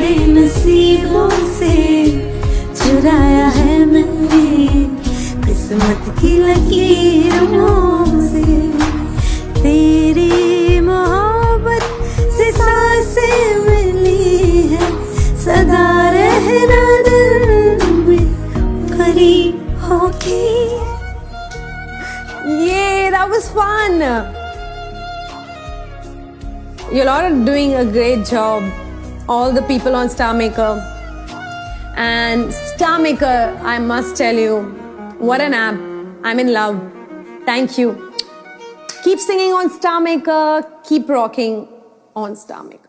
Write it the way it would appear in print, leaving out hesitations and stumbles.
बड़े नसीबों से चुराया है मैंने किस्मत की लकीरों से। तेरी मोहब्बत से सांसें मिली है, सदा रहना दिल में करीब होके। Yay, that was fun. You all are doing a great job. All the people on Star Maker. And Star Maker, I must tell you, what an app. I'm in love. Thank you. Keep singing on Star Maker. Keep rocking on Star Maker.